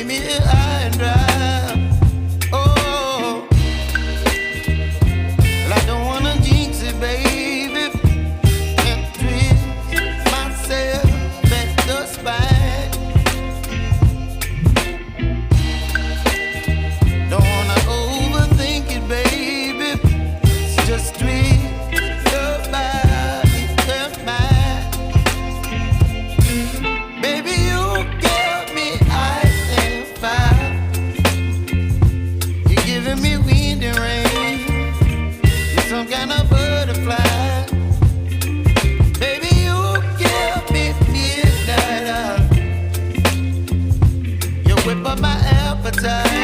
leave me high and dry. Oh, well, I don't wanna jinx it, baby, and twist myself at the spine. Don't wanna overthink it, baby. It's just twist your body and mine. Baby, you give me ice and fire. You're giving me wind and rain. You're some kind of butterfly. Baby, you give me midnight. You whip up my appetite.